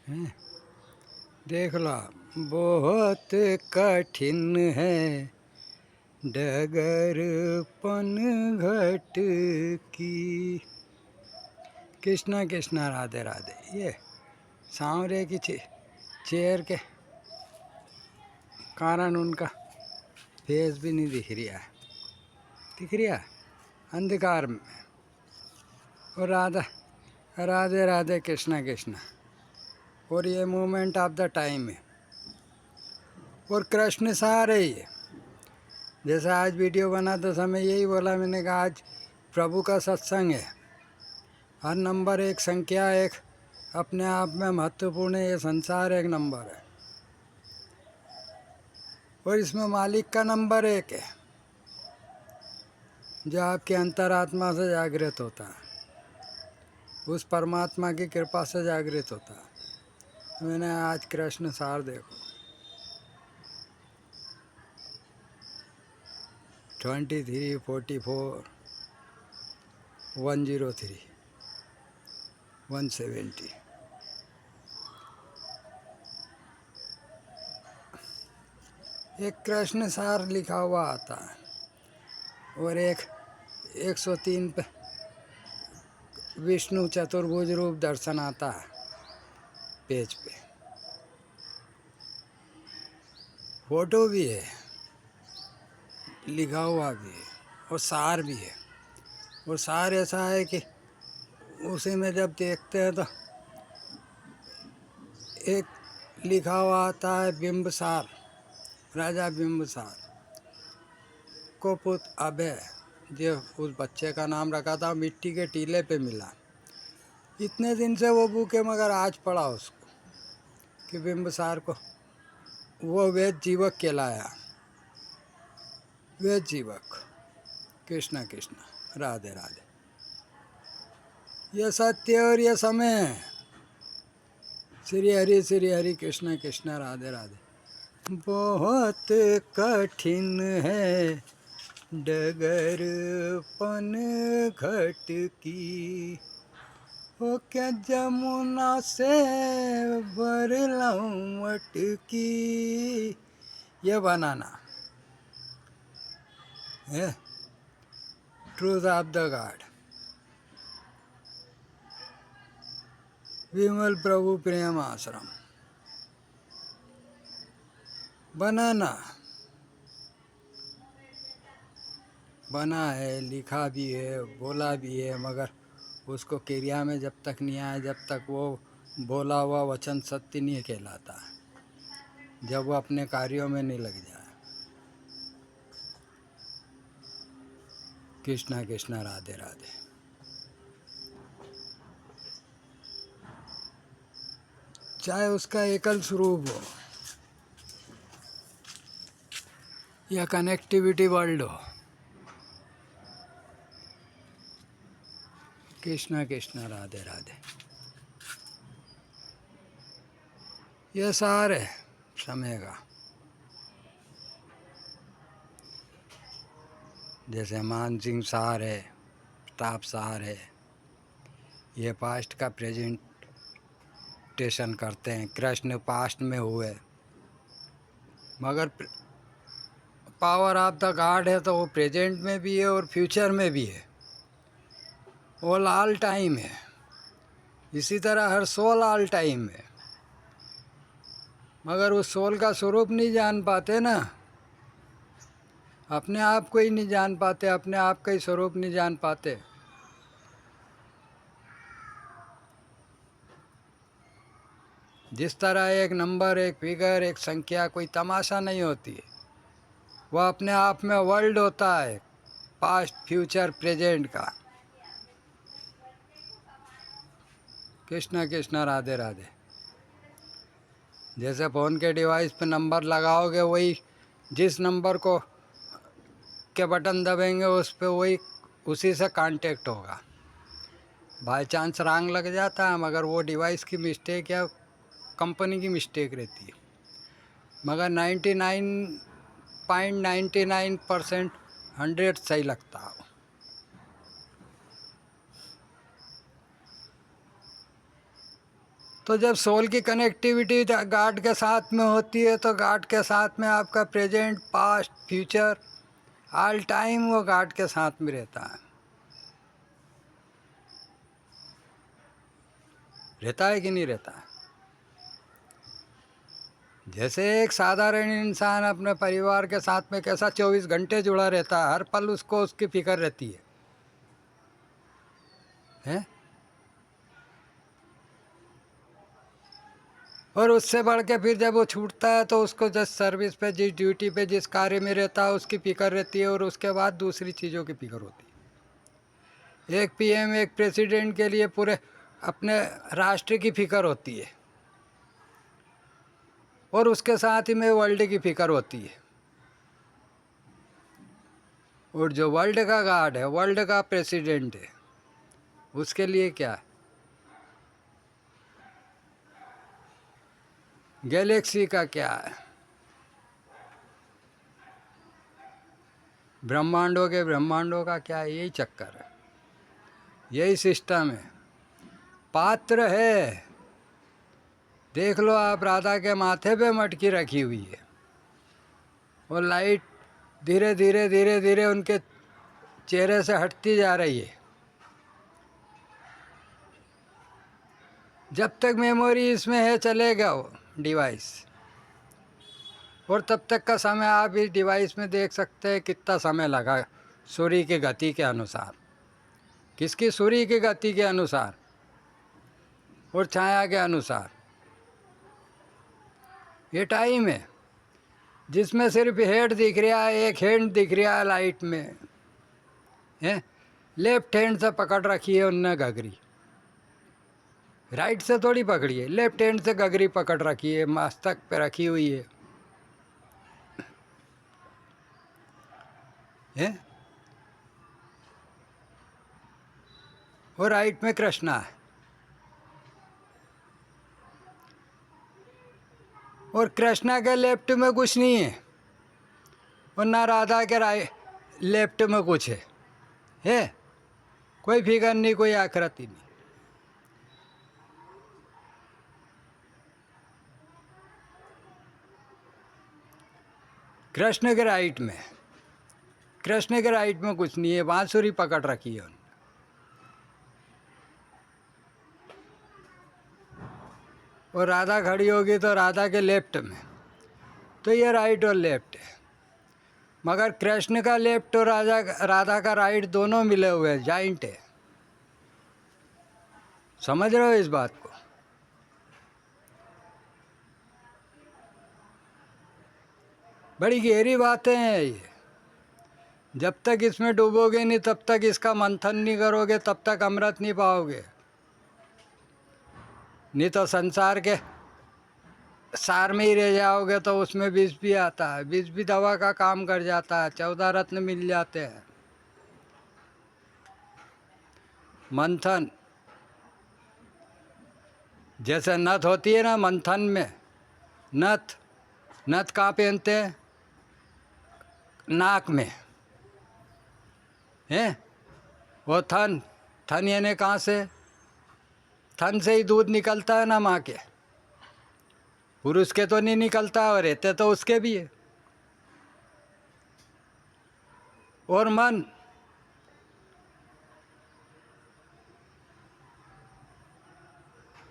हैं? देख लो, बहुत कठिन है डगर पन घट की। कृष्णा कृष्णा राधे राधे। ये सांवरे की चेयर के कारण उनका फेस भी नहीं दिख रहा है, दिख रहा है अंधकार में। और राधा राधे राधे कृष्णा कृष्णा। और ये मोमेंट ऑफ द टाइम है और कृष्ण सारे ही है। जैसा आज वीडियो बनाते समय यही बोला मैंने, कहा आज प्रभु का सत्संग है। हर नंबर एक संख्या एक अपने आप में महत्वपूर्ण है। ये संसार एक नंबर है और इसमें मालिक का नंबर एक है जो आपके अंतरात्मा से जागृत होता है, उस परमात्मा की कृपा से जागृत होता है। मैंने आज कृष्ण सार देखो 23, 44, 103, 170। एक कृष्ण सार लिखा हुआ आता है और एक 103 पे विष्णु चतुर्भुज रूप दर्शन आता है पेज पे। फोटो भी है, लिखा हुआ भी है और सार भी है। और सार ऐसा है कि उसी में जब देखते हैं तो एक लिखा हुआ आता है बिंबसार, राजा बिंबसार को पुत्र अभय, जो उस बच्चे का नाम रखा था, मिट्टी के टीले पे मिला। इतने दिन से वो बुक है मगर आज पढ़ा उसको कि बिंबसार को वो वेद जीवक कहलाया। वेद जीवक। कृष्णा कृष्णा राधे राधे। ये सत्य और ये समय है। श्री हरि कृष्णा कृष्णा राधे राधे। बहुत कठिन है डगर पन घट की, ओ क्या जमुना से भर लाऊं अटकी। ये बनाना है ट्रूथ ऑफ द गॉड। विमल प्रभु प्रेम आश्रम बनाना बना है, लिखा भी है, बोला भी है, मगर उसको क्रिया में जब तक नहीं आया, जब तक वो बोला हुआ वचन सत्य नहीं कहलाता, जब वो अपने कार्यों में नहीं लग जाए। कृष्णा कृष्णा राधे राधे। चाहे उसका एकल स्वरूप हो या कनेक्टिविटी वर्ल्ड हो, कृष्णा कृष्णा राधे राधे। यह सार है समय का। जैसे मानसिंह सार है, प्रताप सार है, ये पास्ट का प्रेजेंटेशन करते हैं। कृष्ण पास्ट में हुए मगर पावर ऑफ द गॉड है तो वो प्रेजेंट में भी है और फ्यूचर में भी है। ऑल ऑल टाइम है। इसी तरह हर सोल ऑल टाइम है, मगर उस सोल का स्वरूप नहीं जान पाते ना, अपने आप को ही नहीं जान पाते, अपने आप का ही स्वरूप नहीं जान पाते। जिस तरह एक नंबर, एक फिगर, एक संख्या कोई तमाशा नहीं होती है, वह अपने आप में वर्ल्ड होता है, पास्ट फ्यूचर प्रेजेंट का। कृष्णा कृष्णा राधे राधे। जैसे फ़ोन के डिवाइस पे नंबर लगाओगे, वही जिस नंबर को के बटन दबेंगे उस पे वही उसी से कांटेक्ट होगा। बाई चांस रॉन्ग लग जाता है मगर वो डिवाइस की मिस्टेक या कंपनी की मिस्टेक रहती है, मगर 99.99% 100 सही लगता है। तो जब सोल की कनेक्टिविटी गॉड के साथ में होती है तो गॉड के साथ में आपका present, past, future, all time वो गॉड के साथ में रहता है। रहता है कि नहीं रहता है? जैसे एक साधारण इंसान अपने परिवार के साथ में कैसा 24 घंटे जुड़ा रहता है, हर पल उसको उसकी फिक्र रहती है? और उससे बढ़ के फिर जब वो छूटता है तो उसको जिस सर्विस पे, जिस ड्यूटी पे, जिस कार्य में रहता है उसकी फिक्र रहती है, और उसके बाद दूसरी चीज़ों की फिक्र होती है। एक पीएम, एक प्रेसिडेंट के लिए पूरे अपने राष्ट्र की फिक्र होती है, और उसके साथ ही में वर्ल्ड की फिक्र होती है। और जो वर्ल्ड का गॉड है, वर्ल्ड का प्रेसिडेंट है, उसके लिए क्या है? गैलेक्सी का क्या है? ब्रह्मांडों का क्या है? यही चक्कर है, यही सिस्टम है। पात्र है, देख लो आप, राधा के माथे पे मटकी रखी हुई है, और लाइट धीरे धीरे धीरे धीरे उनके चेहरे से हटती जा रही है। जब तक मेमोरी इसमें है चलेगा वो डिवाइस, और तब तक का समय आप इस डिवाइस में देख सकते हैं कितना समय लगा सूर्य की गति के अनुसार। किसकी? सूर्य की गति के अनुसार और छाया के अनुसार। ये टाइम है जिसमें सिर्फ हेड दिख रहा है, एक हैंड दिख रहा है लाइट में है। लेफ्ट हैंड से पकड़ रखी है उनने गगरी, राइट से थोड़ी पकड़ी है, लेफ्ट हैंड से गगरी पकड़ रखी है, मस्तक पे रखी हुई है। और राइट में कृष्णा है, और कृष्णा के लेफ्ट में कुछ नहीं है, और ना राधा के राइट लेफ्ट में कुछ है? कोई फिगर नहीं, कोई आकृति नहीं। कृष्ण के राइट में, कृष्ण के राइट में कुछ नहीं है, बांसुरी पकड़ रखी है उन्होंने। और राधा खड़ी होगी तो राधा के लेफ्ट में, तो ये राइट और लेफ्ट है। मगर कृष्ण का लेफ्ट और राधा का राइट दोनों मिले हुए हैं, जॉइंट है। समझ रहे हो इस बात को? बड़ी गहरी बातें हैं ये। जब तक इसमें डूबोगे नहीं, तब तक इसका मंथन नहीं करोगे, तब तक अमृत नहीं पाओगे। नहीं तो संसार के सार में ही रह जाओगे, तो उसमें विष भी आता है, विष भी दवा का काम कर जाता है, 14 रत्न मिल जाते हैं। मंथन, जैसे नथ होती है ना, मंथन में नथ, नथ कहाँ पहनते हैं? नाक में है। वो थन, थन यानी कहाँ से? थन से ही दूध निकलता है ना माँ के, पुरुष के तो नहीं निकलता, और रहते तो उसके भी है। और मन,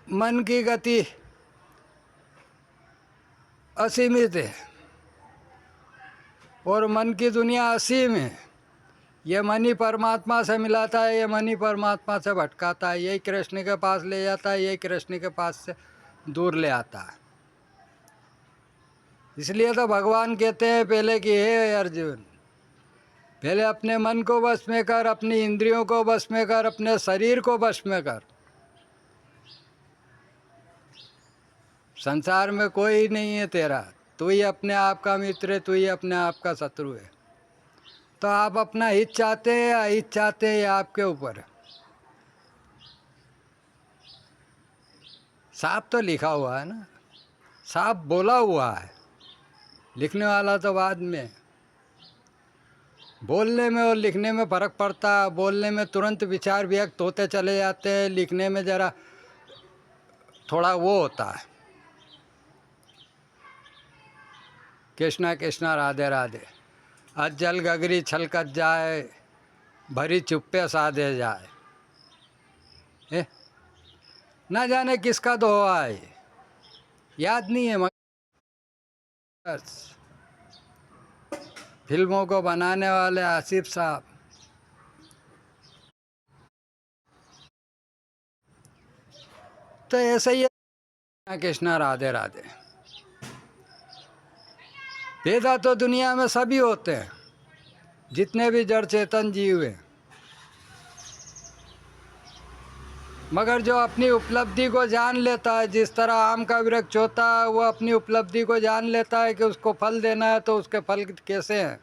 मन की गति असीमित है, और मन की दुनिया असीम है। ये मन ही परमात्मा से मिलाता है, ये मन ही परमात्मा से भटकाता है, यही कृष्ण के पास ले जाता है, यही कृष्ण के पास से दूर ले आता है। इसलिए तो भगवान कहते हैं पहले कि हे अर्जुन, पहले अपने मन को वश में कर, अपनी इंद्रियों को वश में कर, अपने शरीर को वश में कर। संसार में कोई नहीं है तेरा, तू ही अपने आप का मित्र है, तू ही अपने आप का शत्रु है। तो आप अपना हित चाहते हैं या हित चाहते हैं, ये आपके ऊपर है। साफ तो लिखा हुआ है ना, साफ बोला हुआ है, लिखने वाला तो बाद में। बोलने में और लिखने में फ़र्क पड़ता है। बोलने में तुरंत विचार व्यक्त होते चले जाते हैं, लिखने में ज़रा थोड़ा वो होता है, कृष्णा कृष्णा राधे राधे। अज्जल गगरी छलकत जाए, भरी चुप्पे साधे जाए। ए? ना जाने किसका दोहा है, याद नहीं है, मगर फिल्मों को बनाने वाले आसिफ साहब, तो ऐसे ही है कृष्णा राधे राधे। पैदा तो दुनिया में सभी होते हैं, जितने भी जड़ चेतन जीव हैं, मगर जो अपनी उपलब्धि को जान लेता है, जिस तरह आम का वृक्ष होता है, वो अपनी उपलब्धि को जान लेता है कि उसको फल देना है, तो उसके फल कैसे हैं,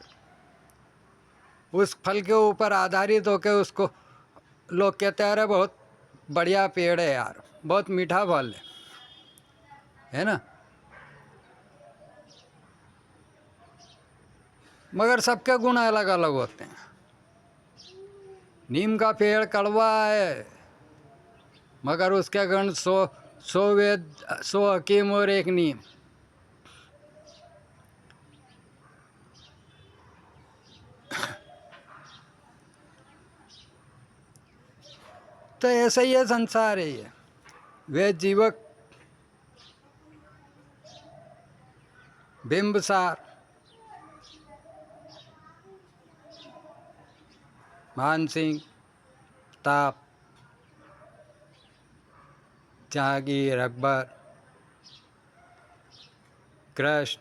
उस फल के ऊपर आधारित होकर उसको लोग कहते हैं अरे बहुत बढ़िया पेड़ है यार, बहुत मीठा फल है ना। मगर सबके गुण अलग अलग होते हैं। नीम का पेड़ कड़वा है, मगर उसके गुण 100 वेद 100 हकीम और एक नीम। तो ऐसा ही है संसार है ये। वे जीवक बिंबसार, मानसिंह, ताप, जहांगीर, अकबर, कृष्ण,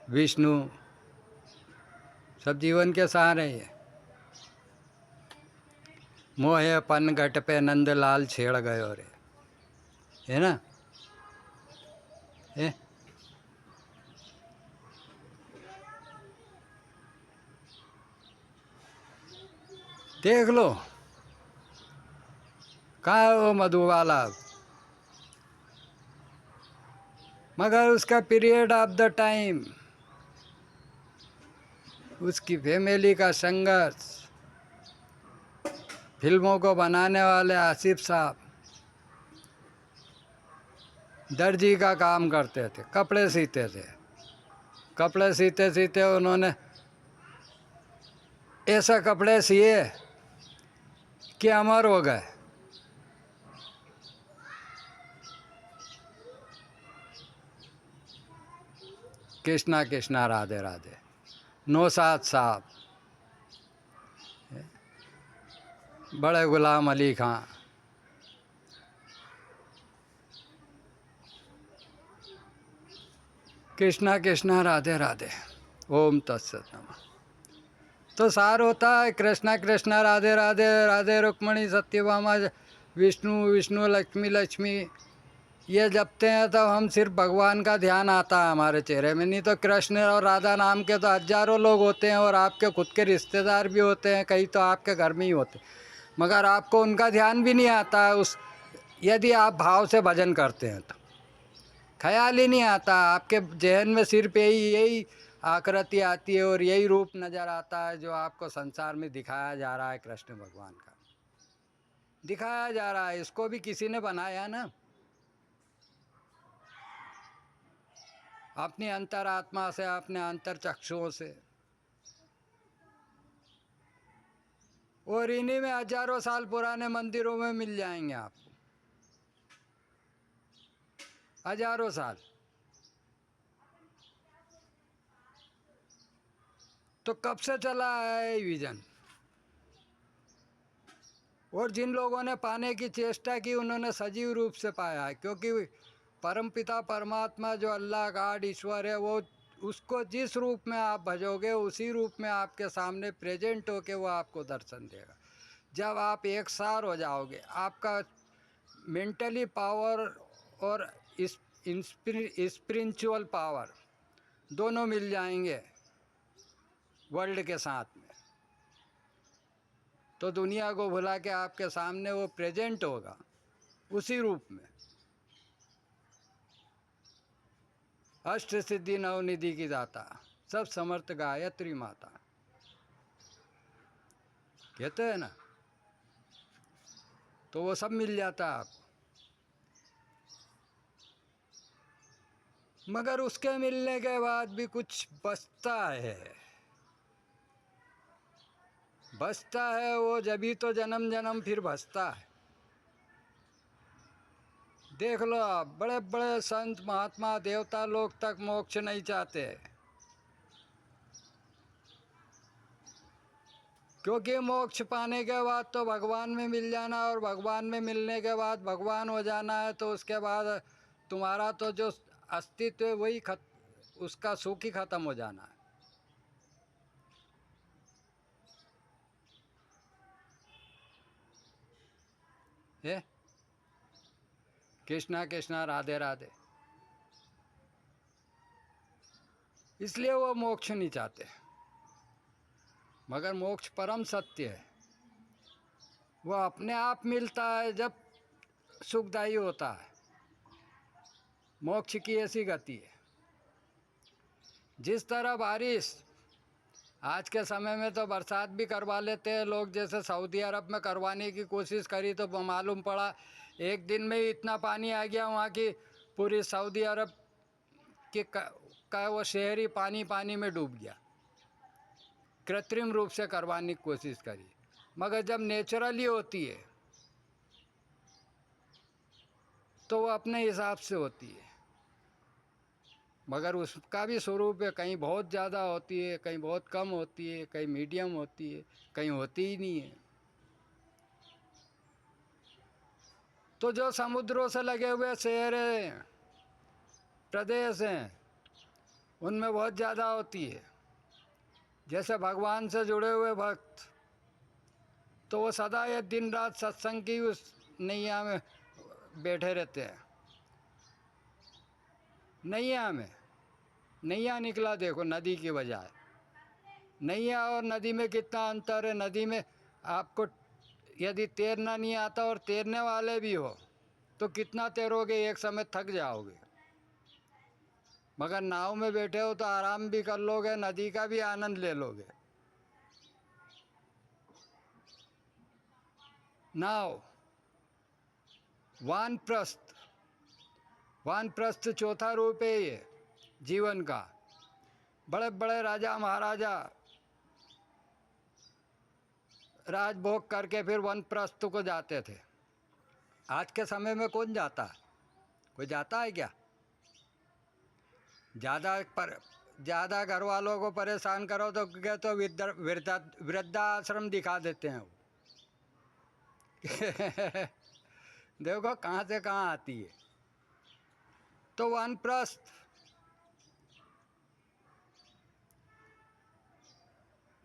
विष्णु, सब जीवन के सहारे हैं। मोहे पन घट पे नंदलाल छेड़ गयो रे, है ना। है? देख लो कहाँ है वो मधुबाला, मगर उसका पीरियड ऑफ द टाइम, उसकी फैमिली का संघर्ष, फिल्मों को बनाने वाले आसिफ साहब दर्जी का काम करते थे, कपड़े सीते थे। कपड़े सीते सीते उन्होंने ऐसा कपड़े सिए कि अमर हो गए। कृष्णा कृष्णा राधे राधे। नौशाद साहब, बड़े गुलाम अली खां, कृष्णा कृष्णा राधे राधे। ओम तत्सत नमः। तो सार होता है कृष्णा कृष्णा राधे राधे, राधे रुक्मणी सत्यभामा, विष्णु विष्णु लक्ष्मी लक्ष्मी, ये जपते हैं तो हम सिर्फ भगवान का ध्यान आता है हमारे चेहरे में। नहीं तो कृष्ण और राधा नाम के तो हजारों लोग होते हैं, और आपके खुद के रिश्तेदार भी होते हैं, कई तो आपके घर में ही होते, मगर आपको उनका ध्यान भी नहीं आता है। उस यदि आप भाव से भजन करते हैं तो ख्याल ही नहीं आता, आपके जहन में सिर्फ यही आकृति आती है और यही रूप नज़र आता है जो आपको संसार में दिखाया जा रहा है। कृष्ण भगवान का दिखाया जा रहा है, इसको भी किसी ने बनाया ना, अपनी अंतरात्मा से, अपने अंतर चक्षुओं से। और इन्हीं में हजारों साल पुराने मंदिरों में मिल जाएंगे आपको, हजारों साल। तो कब से चला है विजन, और जिन लोगों ने पाने की चेष्टा की उन्होंने सजीव रूप से पाया है, क्योंकि परमपिता परमात्मा जो अल्लाह गॉड ईश्वर है, वो उसको जिस रूप में आप भजोगे उसी रूप में आपके सामने प्रेजेंट होके वो आपको दर्शन देगा। जब आप एक सार हो जाओगे, आपका मेंटली पावर और स्पिरिचुअल पावर दोनों मिल जाएंगे वर्ल्ड के साथ में, तो दुनिया को भुला के आपके सामने वो प्रेजेंट होगा उसी रूप में। अष्ट सिद्धि नवनिधि की दाता, सब समर्थ गायत्री माता, कहते हैं ना, तो वो सब मिल जाता है आपको। मगर उसके मिलने के बाद भी कुछ बचता है वो जभी तो जन्म जन्म फिर बचता है। देख लो आप, बड़े बड़े संत महात्मा देवता लोग तक मोक्ष नहीं चाहते, क्योंकि मोक्ष पाने के बाद तो भगवान में मिल जाना, और भगवान में मिलने के बाद भगवान हो जाना है, तो उसके बाद तुम्हारा तो जो अस्तित्व है वही उसका सुख ही खत्म हो जाना है। कृष्णा कृष्णा राधे राधे। इसलिए वो मोक्ष नहीं चाहते, मगर मोक्ष परम सत्य है, वो अपने आप मिलता है जब सुखदायी होता है। मोक्ष की ऐसी गति है। जिस तरह बारिश आज के समय में तो बरसात भी करवा लेते हैं लोग, जैसे सऊदी अरब में करवाने की कोशिश करी तो मालूम पड़ा एक दिन में ही इतना पानी आ गया वहाँ की पूरी सऊदी अरब की का वो शहर ही पानी में डूब गया। कृत्रिम रूप से करवाने की कोशिश करी, मगर जब नेचुरली होती है तो वो अपने हिसाब से होती है। मगर उसका भी स्वरूप है, कहीं बहुत ज़्यादा होती है, कहीं बहुत कम होती है, कहीं मीडियम होती है, कहीं होती ही नहीं है। तो जो समुद्रों से लगे हुए शहर हैं, प्रदेश हैं, उनमें बहुत ज़्यादा होती है। जैसे भगवान से जुड़े हुए भक्त, तो वो सदा ये दिन रात सत्संग की उस नैया में बैठे रहते हैं। नैया निकला देखो नदी की बजाय। नैया और नदी में कितना अंतर है। नदी में आपको यदि तैरना नहीं आता और तैरने वाले भी हो तो कितना तैरोगे, एक समय थक जाओगे। मगर नाव में बैठे हो तो आराम भी कर लोगे, नदी का भी आनंद ले लोगे। नाव वानप्रस्थ चौथा रूप है ये जीवन का। बड़े बड़े राजा महाराजा राजभोग करके फिर वानप्रस्थ को जाते थे। आज के समय में कौन जाता है? कोई जाता है क्या? ज़्यादा घर वालों को परेशान करो तो कहते वृद्धाश्रम दिखा देते हैं वो। देखो कहाँ से कहाँ आती है। तो वानप्रस्थ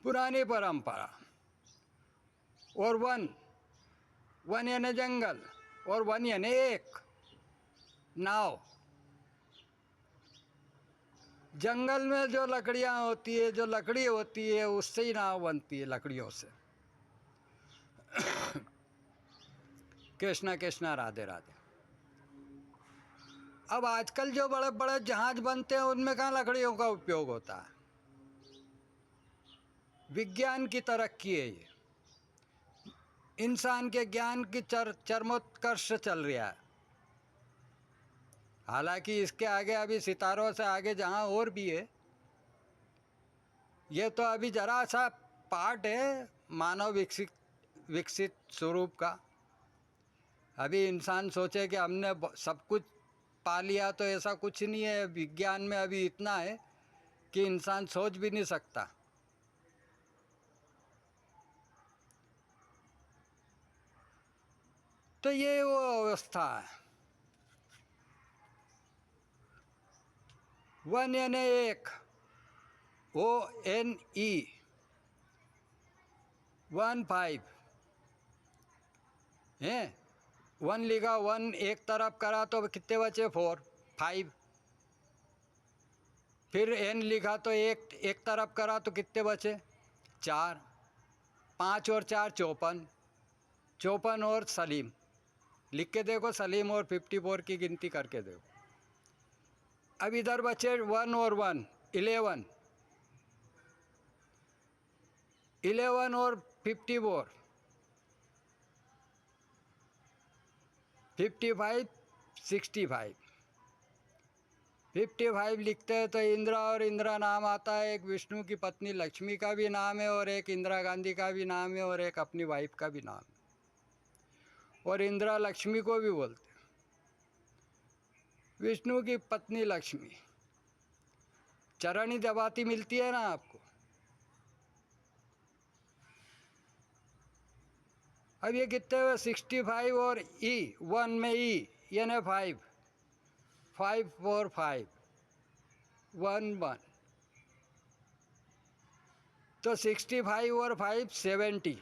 पुरानी परंपरा, और वन यानी जंगल, और वन यानी एक नाव। जंगल में जो लकड़ियाँ होती है, जो लकड़ी होती है, उससे ही नाव बनती है, लकड़ियों से। कृष्णा कृष्णा राधे राधे। अब आजकल जो बड़े बड़े जहाज बनते हैं उनमें कहाँ लकड़ियों का उपयोग होता है। विज्ञान की तरक्की है ये, इंसान के ज्ञान की चरमोत्कर्ष चल रहा है। हालांकि इसके आगे अभी सितारों से आगे जहाँ और भी है, ये तो अभी जरा सा पार्ट है मानव विकसित स्वरूप का। अभी इंसान सोचे कि हमने सब कुछ पा लिया, तो ऐसा कुछ नहीं है। विज्ञान में अभी इतना है कि इंसान सोच भी नहीं सकता। तो ये वो अवस्था है। वन यानी एक, ONE 15 है। वन लिखा, वन एक तरफ करा तो कितने बचे? 4 5। फिर N लिखा तो एक तरफ करा तो कितने बचे? 4। 5 और 4 54। 54 और सलीम लिख के देखो, सलीम और 54 की गिनती करके देखो। अब इधर बचे 1 और 1 11। 11 और 54 55 65। 55 लिखते हैं तो इंदिरा और इंदिरा नाम आता है, एक विष्णु की पत्नी लक्ष्मी का भी नाम है और एक इंदिरा गांधी का भी नाम है और एक अपनी वाइफ का भी नाम है। और इंदिरा लक्ष्मी को भी बोलते हैं, विष्णु की पत्नी लक्ष्मी। चरणी दबाती मिलती है ना आपको। अब ये कितने हुए 65 और ई 1 में ई यानी 5 5 4 5 1 1 तो 65 और 5 70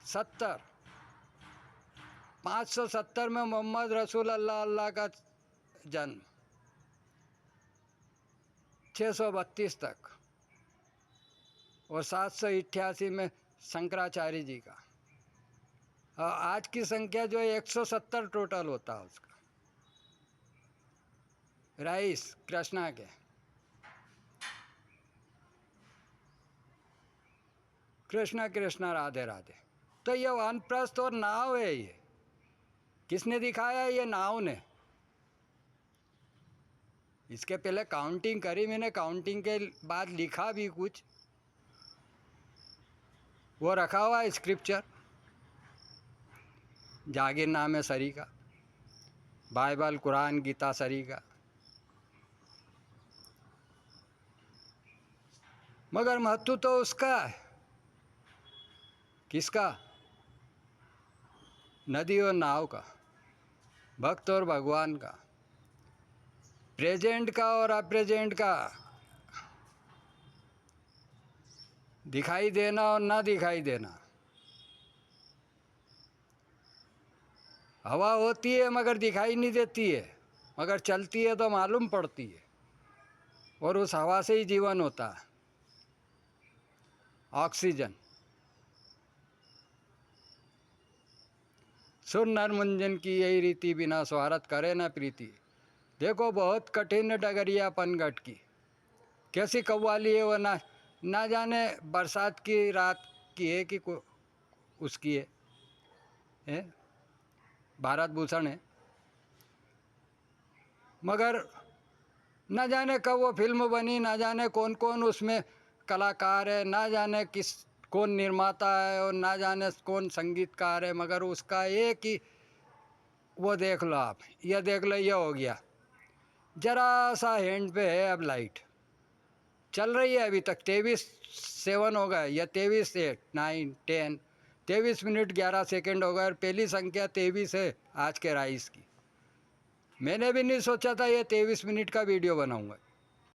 70 570 में मोहम्मद रसूल अल्लाह का जन्म 632 तक और 788 में शंकराचार्य जी का। आज की संख्या जो है 170 टोटल होता है उसका। राइस कृष्णा के, कृष्णा कृष्णा राधे राधे। तो ये वानप्रस्थ और नाव है। ये किसने दिखाया? ये नाव ने। इसके पहले काउंटिंग करी मैंने, काउंटिंग के बाद लिखा भी कुछ, वो रखा हुआ है स्क्रिप्चर। जागिर नाम है सरी का, बाइबल कुरान गीता सरी का। मगर महत्व तो उसका है। किसका? नदी और नाव का, भक्त और भगवान का, प्रेजेंट का और अप्रेजेंट का, दिखाई देना और ना दिखाई देना। हवा होती है मगर दिखाई नहीं देती है, मगर चलती है तो मालूम पड़ती है। और उस हवा से ही जीवन होता है, ऑक्सीजन। सुन नर मुंजन की यही रीति, बिना स्वार्थ करे न प्रीति। देखो बहुत कठिन डगरिया पनघट की, कैसी कव्वाली है वो। ना जाने बरसात की रात की है कि उसकी है भारत भूषण है। मगर ना जाने कब वो फिल्म बनी, ना जाने कौन कौन उसमें कलाकार है, ना जाने कौन निर्माता है और ना जाने कौन संगीतकार है। मगर उसका एक ही वो देख लो आप, ये देख लो, ये हो गया जरा सा हैंड पे है। अब लाइट चल रही है अभी तक, 23:07 हो गए, या 23:09:10 23 मिनट 11 सेकंड हो गए। और पहली संख्या 23 है आज के राइस की। मैंने भी नहीं सोचा था ये 23 मिनट का वीडियो बनाऊंगा।